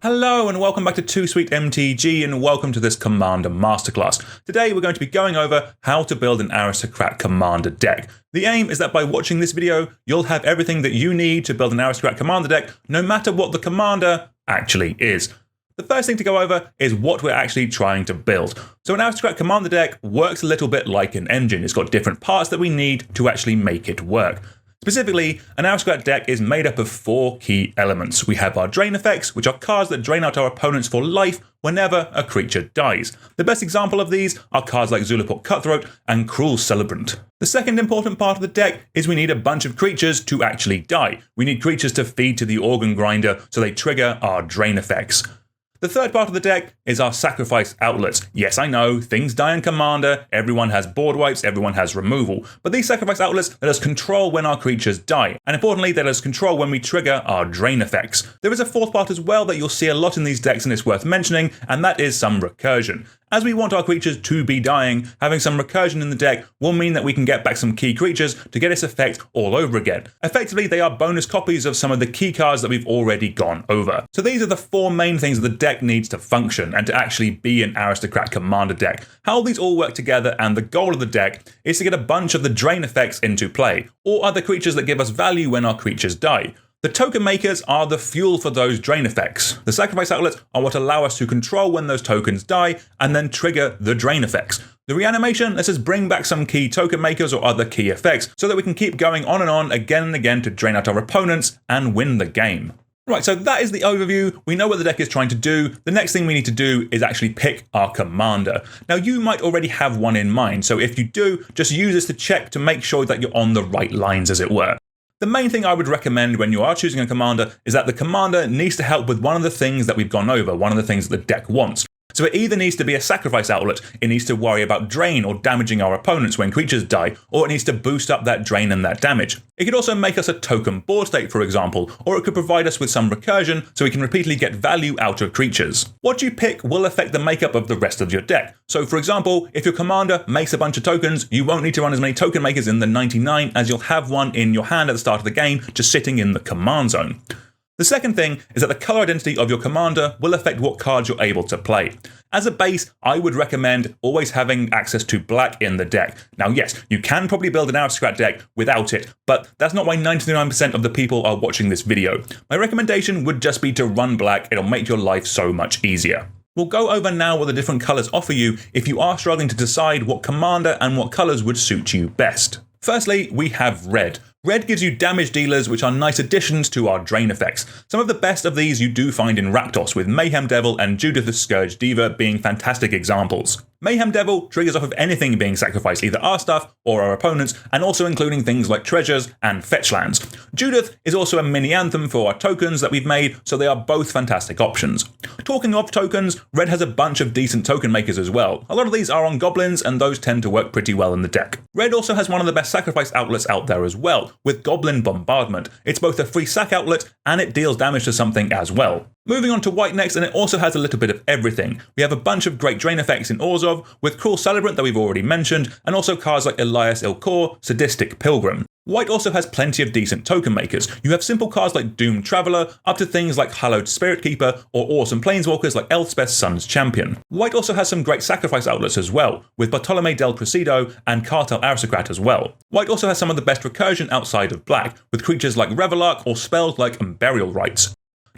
Hello and welcome back to Too Sweet MTG and welcome to this Commander Masterclass. Today we're going to be going over how to build an Aristocrat Commander deck. The aim is that by watching this video, you'll have everything that you need to build an Aristocrat Commander deck, no matter what the Commander actually is. The first thing to go over is what we're actually trying to build. So an Aristocrat Commander deck works a little bit like an engine. It's got different parts that we need to actually make it work. Specifically, an Aristocrat deck is made up of 4 key elements. We have our drain effects, which are cards that drain out our opponents for life whenever a creature dies. The best example of these are cards like Zulaport Cutthroat and Cruel Celebrant. The second important part of the deck is we need a bunch of creatures to actually die. We need creatures to feed to the Organ Grinder so they trigger our drain effects. The third part of the deck is our sacrifice outlets. Yes, I know, things die in Commander, everyone has board wipes, everyone has removal, but these sacrifice outlets let us control when our creatures die, and importantly, they let us control when we trigger our drain effects. There is a fourth part as well that you'll see a lot in these decks and it's worth mentioning, and that is some recursion. As we want our creatures to be dying, having some recursion in the deck will mean that we can get back some key creatures to get its effect all over again. Effectively, they are bonus copies of some of the key cards that we've already gone over. So these are the 4 main things that the deck needs to function and to actually be an Aristocrat Commander deck. How these all work together, and the goal of the deck is to get a bunch of the drain effects into play, or other creatures that give us value when our creatures die. The token makers are the fuel for those drain effects. The sacrifice outlets are what allow us to control when those tokens die and then trigger the drain effects. The reanimation lets us bring back some key token makers or other key effects so that we can keep going on and on again and again to drain out our opponents and win the game. Right, so that is the overview. We know what the deck is trying to do. The next thing we need to do is actually pick our commander. Now, you might already have one in mind, so if you do, just use this to check to make sure that you're on the right lines, as it were. The main thing I would recommend when you are choosing a commander is that the commander needs to help with one of the things that we've gone over, one of the things that the deck wants. So it either needs to be a sacrifice outlet, it needs to worry about drain or damaging our opponents when creatures die, or it needs to boost up that drain and that damage. It could also make us a token board state, for example, or it could provide us with some recursion so we can repeatedly get value out of creatures. What you pick will affect the makeup of the rest of your deck. So for example, if your commander makes a bunch of tokens, you won't need to run as many token makers in the 99 as you'll have one in your hand at the start of the game just sitting in the command zone. The second thing is that the color identity of your commander will affect what cards you're able to play. As a base, I would recommend always having access to black in the deck. Now yes, you can probably build an Aristocrat deck without it, but that's not why 99% of the people are watching this video. My recommendation would just be to run black. It'll make your life so much easier. We'll go over now what the different colors offer you if you are struggling to decide what commander and what colors would suit you best. Firstly, we have red. Red gives you damage dealers, which are nice additions to our drain effects. Some of the best of these you do find in Rakdos, with Mayhem Devil and Judith the Scourge Diva being fantastic examples. Mayhem Devil triggers off of anything being sacrificed, either our stuff or our opponents, and also including things like treasures and fetch lands. Judith is also a mini anthem for our tokens that we've made, so they are both fantastic options. Talking of tokens, red has a bunch of decent token makers as well. A lot of these are on goblins, and those tend to work pretty well in the deck. Red also has one of the best sacrifice outlets out there as well, with Goblin Bombardment. It's both a free sack outlet and it deals damage to something as well. Moving on to white next, and it also has a little bit of everything. We have a bunch of great drain effects in Orzhov, with Cruel Celebrant that we've already mentioned, and also cards like Elias Ilkor, Sadistic Pilgrim. White also has plenty of decent token makers. You have simple cards like Doomed Traveller, up to things like Hallowed Spirit Keeper, or awesome planeswalkers like Elspeth's Sun's Champion. White also has some great sacrifice outlets as well, with Bartolome del Presidio and Cartel Aristocrat as well. White also has some of the best recursion outside of black, with creatures like Revelark or spells like Burial Rites.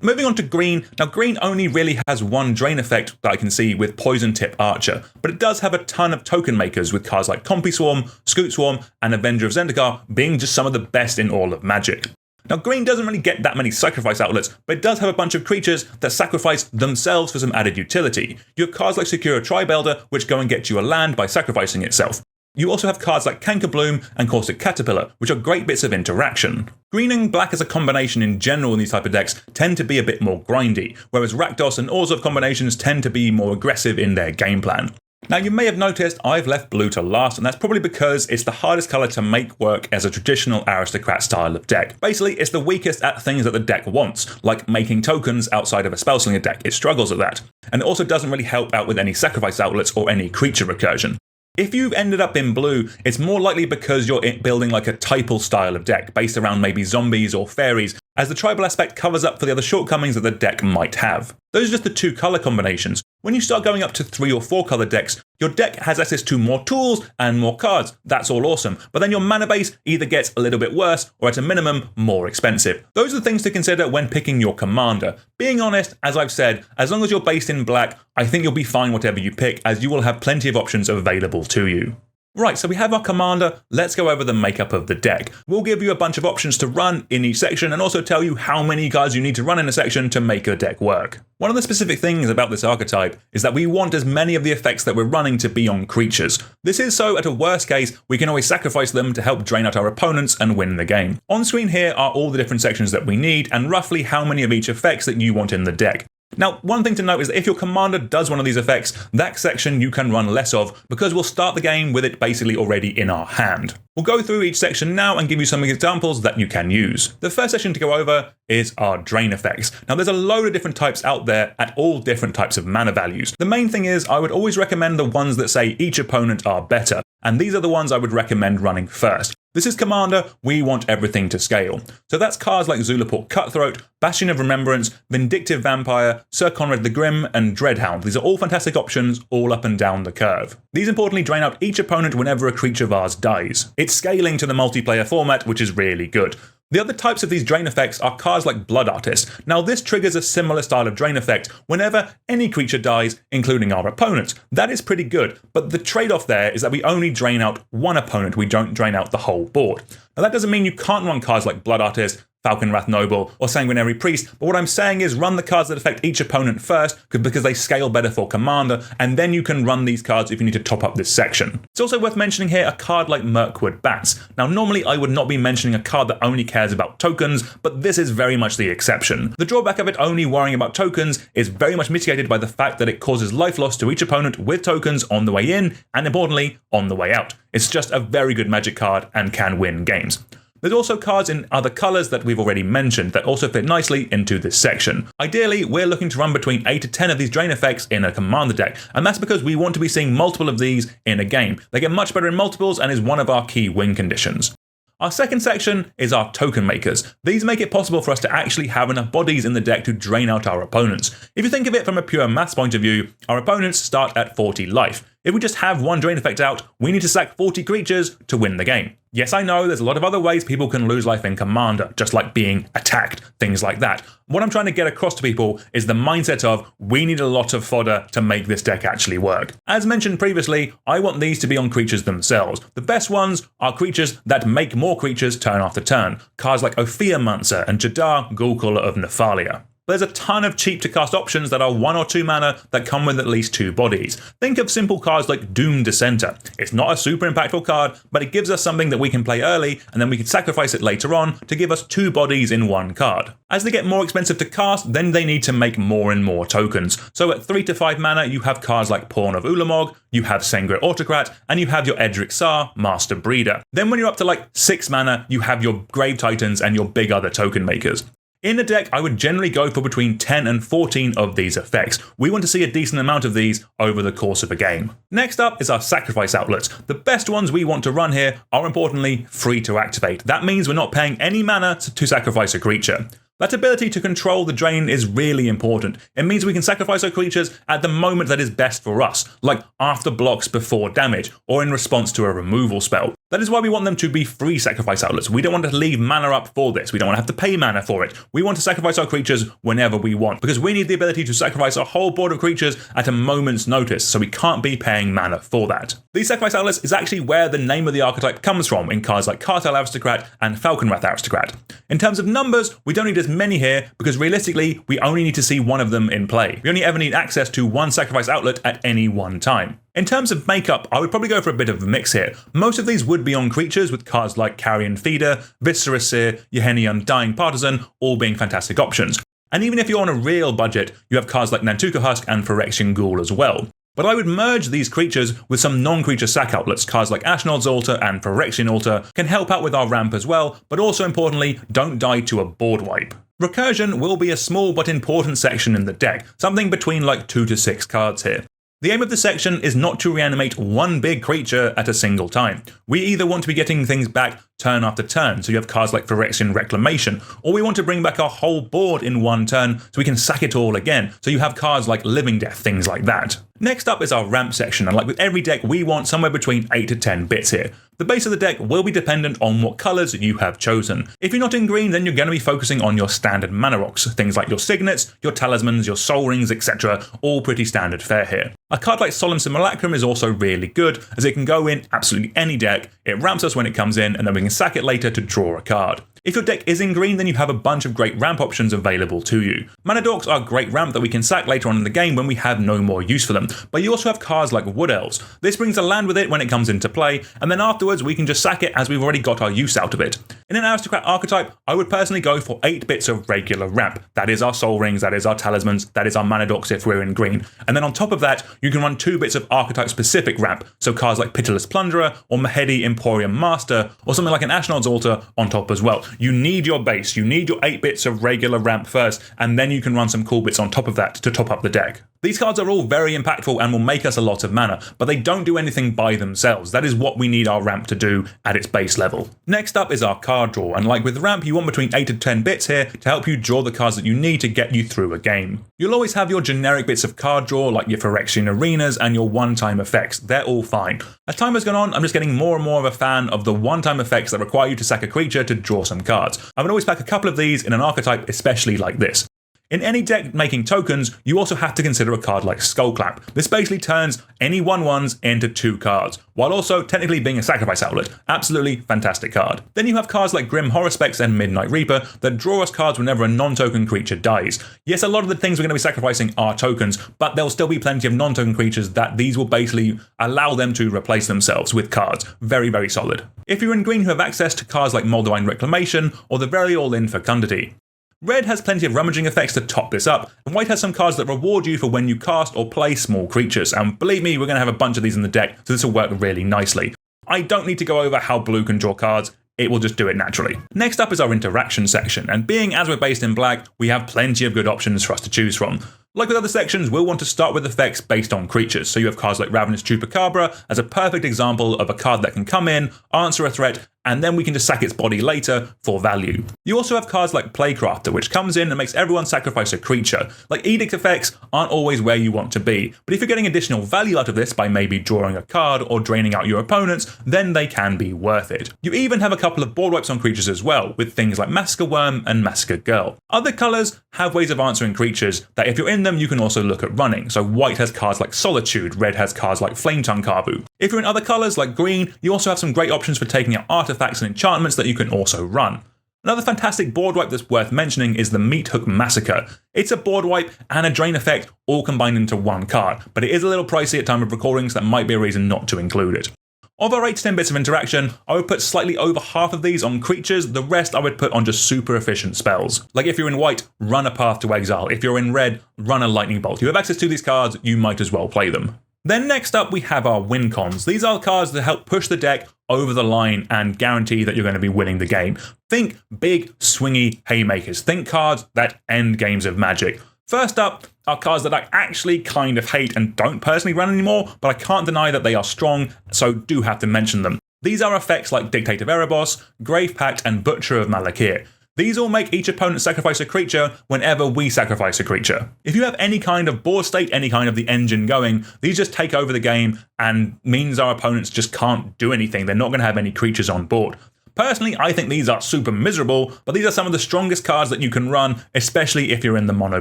Moving on to green, now green only really has one drain effect that I can see with Poison Tip Archer, but it does have a ton of token makers with cards like Compy Swarm, Scoot Swarm, and Avenger of Zendikar being just some of the best in all of Magic. Now green doesn't really get that many sacrifice outlets, but it does have a bunch of creatures that sacrifice themselves for some added utility. You have cards like Secure Tribe-Elder, which go and get you a land by sacrificing itself. You also have cards like Cankerbloom and Caustic Caterpillar, which are great bits of interaction. Green and black as a combination in general in these type of decks tend to be a bit more grindy, whereas Rakdos and Orzhov combinations tend to be more aggressive in their game plan. Now you may have noticed I've left blue to last, and that's probably because it's the hardest colour to make work as a traditional Aristocrat style of deck. Basically, it's the weakest at things that the deck wants, like making tokens outside of a Spellslinger deck. It struggles at that. And it also doesn't really help out with any sacrifice outlets or any creature recursion. If you've ended up in blue, it's more likely because you're building like a typal style of deck based around maybe zombies or fairies, as the tribal aspect covers up for the other shortcomings that the deck might have. Those are just the 2 color combinations. When you start going up to 3 or 4 color decks, your deck has access to more tools and more cards. That's all awesome. But then your mana base either gets a little bit worse or at a minimum more expensive. Those are the things to consider when picking your commander. Being honest, as I've said, as long as you're based in black, I think you'll be fine whatever you pick, as you will have plenty of options available to you. Right, so we have our commander. Let's go over the makeup of the deck. We'll give you a bunch of options to run in each section and also tell you how many cards you need to run in a section to make your deck work. One of the specific things about this archetype is that we want as many of the effects that we're running to be on creatures. This is so at a worst case, we can always sacrifice them to help drain out our opponents and win the game. On screen here are all the different sections that we need and roughly how many of each effects that you want in the deck. Now, one thing to note is that if your commander does one of these effects, that section you can run less of because we'll start the game with it basically already in our hand. We'll go through each section now and give you some examples that you can use. The first section to go over is our drain effects. Now, there's a load of different types out there at all different types of mana values. The main thing is I would always recommend the ones that say each opponent are better, and these are the ones I would recommend running first. This is Commander, we want everything to scale. So that's cards like Zulaport Cutthroat, Bastion of Remembrance, Vindictive Vampire, Sir Conrad the Grim, and Dreadhound. These are all fantastic options, all up and down the curve. These importantly drain out each opponent whenever a creature of ours dies. It's scaling to the multiplayer format, which is really good. The other types of these drain effects are cards like Blood Artist. Now this triggers a similar style of drain effect whenever any creature dies, including our opponents. That is pretty good, but the trade-off there is that we only drain out one opponent, we don't drain out the whole board. Now that doesn't mean you can't run cards like Blood Artist, Falconwrath Noble, or Sanguinary Priest, but what I'm saying is run the cards that affect each opponent first because they scale better for Commander, and then you can run these cards if you need to top up this section. It's also worth mentioning here a card like Mirkwood Bats. Now normally I would not be mentioning a card that only cares about tokens, but this is very much the exception. The drawback of it only worrying about tokens is very much mitigated by the fact that it causes life loss to each opponent with tokens on the way in, and importantly, on the way out. It's just a very good Magic card and can win games. There's also cards in other colours that we've already mentioned that also fit nicely into this section. Ideally, we're looking to run between 8 to 10 of these drain effects in a commander deck, and that's because we want to be seeing multiple of these in a game. They get much better in multiples and is one of our key win conditions. Our second section is our token makers. These make it possible for us to actually have enough bodies in the deck to drain out our opponents. If you think of it from a pure maths point of view, our opponents start at 40 life. If we just have one drain effect out, we need to sack 40 creatures to win the game. Yes, I know there's a lot of other ways people can lose life in Commander, just like being attacked, things like that. What I'm trying to get across to people is the mindset of we need a lot of fodder to make this deck actually work. As mentioned previously, I want these to be on creatures themselves. The best ones are creatures that make more creatures turn after turn. Cards like Ophiomancer and Jadar, Ghoulcaller of Nephalia. There's a ton of cheap to cast options that are 1 or 2 mana that come with at least 2 bodies. Think of simple cards like Doom Dissenter. It's not a super impactful card, but it gives us something that we can play early and then we can sacrifice it later on to give us 2 bodies in 1 card. As they get more expensive to cast, then they need to make more and more tokens. So at 3 to 5 mana, you have cards like Pawn of Ulamog, you have Sengir Autocrat, and you have your Edric Sar, Master Breeder. Then when you're up to like 6 mana, you have your Grave Titans and your big other token makers. In a deck, I would generally go for between 10 and 14 of these effects. We want to see a decent amount of these over the course of a game. Next up is our sacrifice outlets. The best ones we want to run here are importantly free to activate. That means we're not paying any mana to sacrifice a creature. That ability to control the drain is really important. It means we can sacrifice our creatures at the moment that is best for us, like after blocks before damage, or in response to a removal spell. That is why we want them to be free sacrifice outlets. We don't want to leave mana up for this. We don't want to have to pay mana for it. We want to sacrifice our creatures whenever we want, because we need the ability to sacrifice a whole board of creatures at a moment's notice, so we can't be paying mana for that. These sacrifice outlets is actually where the name of the archetype comes from in cards like Cartel Aristocrat and Falconwrath Aristocrat. In terms of numbers, we don't need as many here because realistically, we only need to see one of them in play. We only ever need access to one sacrifice outlet at any one time. In terms of makeup, I would probably go for a bit of a mix here. Most of these would be on creatures with cards like Carrion Feeder, Viscera Seer, Yeheni Undying Partisan, all being fantastic options. And even if you're on a real budget, you have cards like Nantuko Husk and Phyrexian Ghoul as well. But I would merge these creatures with some non-creature sack outlets. Cards like Ashnod's Altar and Phyrexian Altar can help out with our ramp as well, but also importantly, don't die to a board wipe. Recursion will be a small but important section in the deck, something between like 2 to 6 cards here. The aim of this section is not to reanimate one big creature at a single time. We either want to be getting things back turn after turn, so you have cards like Phyrexian Reclamation, or we want to bring back our whole board in one turn so we can sack it all again, so you have cards like Living Death, things like that. Next up is our ramp section, and like with every deck, we want somewhere between 8 to 10 bits here. The base of the deck will be dependent on what colours you have chosen. If you're not in green, then you're going to be focusing on your standard mana rocks, things like your signets, your talismans, your soul rings, etc., all pretty standard fare here. A card like Solemn Simulacrum is also really good, as it can go in absolutely any deck, it ramps us when it comes in, and then we can sack it later to draw a card. If your deck is in green, then you have a bunch of great ramp options available to you. Mana Dorks are a great ramp that we can sack later on in the game when we have no more use for them, but you also have cards like Wood Elves. This brings a land with it when it comes into play, and then afterwards we can just sack it as we've already got our use out of it. In an Aristocrat archetype, I would personally go for 8 bits of regular ramp. That is our Soul Rings, that is our Talismans, that is our Mana Dorks if we're in green. And then on top of that, you can run 2 bits of archetype-specific ramp, so cards like Pitiless Plunderer or Mahedi Emporium Master, or something like an Ashnod's Altar on top as well. You need your base, you need your 8 bits of regular ramp first, and then you can run some cool bits on top of that to top up the deck. These cards are all very impactful and will make us a lot of mana, but they don't do anything by themselves. That is what we need our ramp to do at its base level. Next up is our card draw, and like with ramp, you want between 8 to 10 bits here to help you draw the cards that you need to get you through a game. You'll always have your generic bits of card draw, like your Phyrexian Arenas and your one-time effects. They're all fine. As time has gone on, I'm just getting more and more of a fan of the one-time effects that require you to sack a creature to draw some cards. I would always pack a couple of these in an archetype, especially like this. In any deck making tokens, you also have to consider a card like Skullclap. This basically turns any 1/1s into 2 cards, while also technically being a sacrifice outlet. Absolutely fantastic card. Then you have cards like Grim Horospex and Midnight Reaper that draw us cards whenever a non-token creature dies. Yes, a lot of the things we're going to be sacrificing are tokens, but there'll still be plenty of non-token creatures that these will basically allow them to replace themselves with cards. Very, very solid. If you're in green, you have access to cards like Moldavine Reclamation or the very all-in Fecundity. Red has plenty of rummaging effects to top this up, and white has some cards that reward you for when you cast or play small creatures, and believe me, we're going to have a bunch of these in the deck, so this will work really nicely. I don't need to go over how blue can draw cards, it will just do it naturally. Next up is our interaction section, and being as we're based in black, we have plenty of good options for us to choose from. Like with other sections, we'll want to start with effects based on creatures, so you have cards like Ravenous Chupacabra as a perfect example of a card that can come in, answer a threat, and then we can just sack its body later for value. You also have cards like Playcrafter, which comes in and makes everyone sacrifice a creature. Like Edict effects aren't always where you want to be, but if you're getting additional value out of this by maybe drawing a card or draining out your opponents, then they can be worth it. You even have a couple of board wipes on creatures as well, with things like Massacre Worm and Massacre Girl. Other colours have ways of answering creatures that if you're in them, you can also look at running. So white has cards like Solitude, red has cards like Flametongue Kavu. If you're in other colours like green, you also have some great options for taking out artifacts and enchantments that you can also run. Another fantastic board wipe that's worth mentioning is the Meathook Massacre. It's a board wipe and a drain effect all combined into one card, but it is a little pricey at time of recording, so that might be a reason not to include it. Of our 8 to 10 bits of interaction, I would put slightly over half of these on creatures, the rest I would put on just super efficient spells. Like if you're in white, run a Path to Exile. If you're in red, run a Lightning Bolt. You have access to these cards, you might as well play them. Then next up we have our win cons. These are cards that help push the deck over the line and guarantee that you're going to be winning the game. Think big, swingy haymakers. Think cards that end games of Magic. First up are cards that I actually kind of hate and don't personally run anymore, but I can't deny that they are strong, so do have to mention them. These are effects like Dictate of Erebos, Grave Pact, and Butcher of Malakir. These all make each opponent sacrifice a creature whenever we sacrifice a creature. If you have any kind of board state, any kind of the engine going, these just take over the game and means our opponents just can't do anything. They're not going to have any creatures on board. Personally, I think these are super miserable, but these are some of the strongest cards that you can run, especially if you're in the mono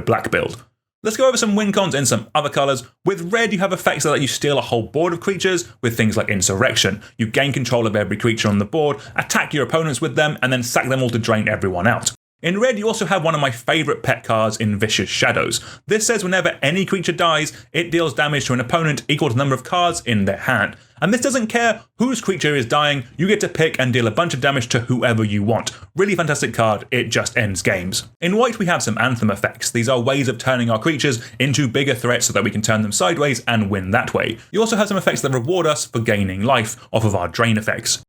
black build. Let's go over some win cons in some other colours. With red, you have effects that let you steal a whole board of creatures with things like Insurrection. You gain control of every creature on the board, attack your opponents with them, and then sack them all to drain everyone out. In red, you also have one of my favourite pet cards in Vicious Shadows. This says whenever any creature dies, it deals damage to an opponent equal to the number of cards in their hand. And this doesn't care whose creature is dying, you get to pick and deal a bunch of damage to whoever you want. Really fantastic card, it just ends games. In white, we have some Anthem effects. These are ways of turning our creatures into bigger threats so that we can turn them sideways and win that way. You also have some effects that reward us for gaining life off of our drain effects.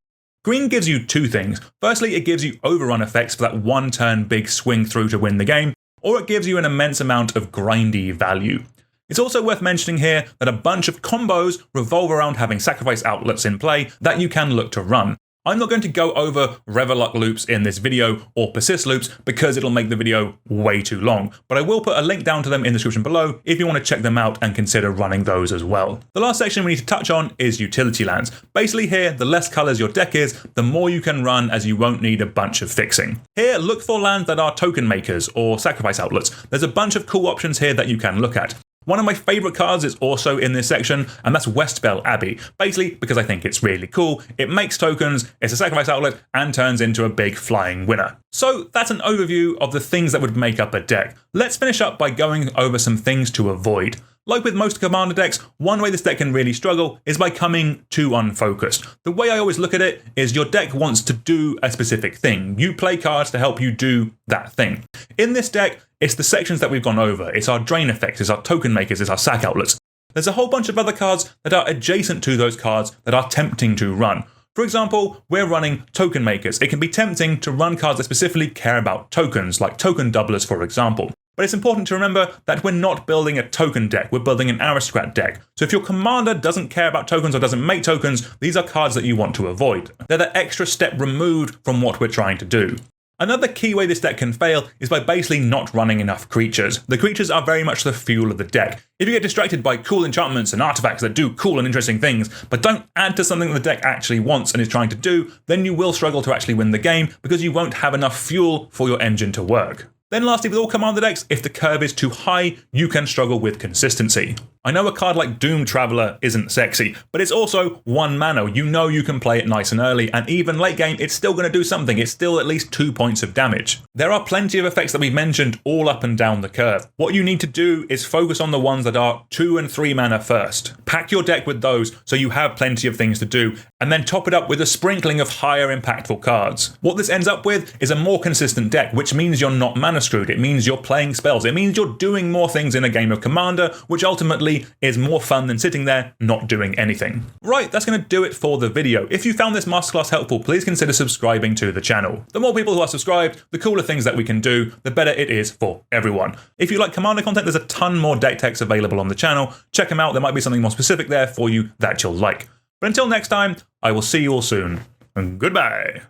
Green gives you 2 things. Firstly, it gives you overrun effects for that one turn big swing through to win the game, or it gives you an immense amount of grindy value. It's also worth mentioning here that a bunch of combos revolve around having sacrifice outlets in play that you can look to run. I'm not going to go over Reveluck loops in this video or persist loops because it'll make the video way too long, but I will put a link down to them in the description below if you want to check them out and consider running those as well. The last section we need to touch on is utility lands. Basically here, the less colors your deck is, the more you can run as you won't need a bunch of fixing. Here, look for lands that are token makers or sacrifice outlets. There's a bunch of cool options here that you can look at. One of my favorite cards is also in this section, and that's Westbell Abbey. Basically, because I think it's really cool, it makes tokens, it's a sacrifice outlet, and turns into a big flying winner. So that's an overview of the things that would make up a deck. Let's finish up by going over some things to avoid. Like with most commander decks, one way this deck can really struggle is by coming too unfocused. The way I always look at it is your deck wants to do a specific thing. You play cards to help you do that thing. In this deck, it's the sections that we've gone over. It's our drain effects, it's our token makers, it's our sack outlets. There's a whole bunch of other cards that are adjacent to those cards that are tempting to run. For example, we're running token makers. It can be tempting to run cards that specifically care about tokens, like token doublers, for example. But it's important to remember that we're not building a token deck, we're building an Aristocrat deck. So if your commander doesn't care about tokens or doesn't make tokens, these are cards that you want to avoid. They're the extra step removed from what we're trying to do. Another key way this deck can fail is by basically not running enough creatures. The creatures are very much the fuel of the deck. If you get distracted by cool enchantments and artifacts that do cool and interesting things, but don't add to something the deck actually wants and is trying to do, then you will struggle to actually win the game because you won't have enough fuel for your engine to work. Then lastly, with all commander decks, if the curve is too high, you can struggle with consistency. I know a card like Doom Traveler isn't sexy, but it's also 1 mana. You know you can play it nice and early, and even late game, it's still going to do something. It's still at least 2 points of damage. There are plenty of effects that we've mentioned all up and down the curve. What you need to do is focus on the ones that are 2 and 3 mana first. Pack your deck with those so you have plenty of things to do, and then top it up with a sprinkling of higher impactful cards. What this ends up with is a more consistent deck, which means you're not mana screwed. It means you're playing spells. It means you're doing more things in a game of Commander, which ultimately is more fun than sitting there not doing anything. Right, that's going to do it for the video. If you found this masterclass helpful, please consider subscribing to the channel. The more people who are subscribed, the cooler things that we can do, the better it is for everyone. If you like Commander content, there's a ton more deck techs available on the channel. Check them out. There might be something more specific there for you that you'll like. But until next time, I will see you all soon. And goodbye.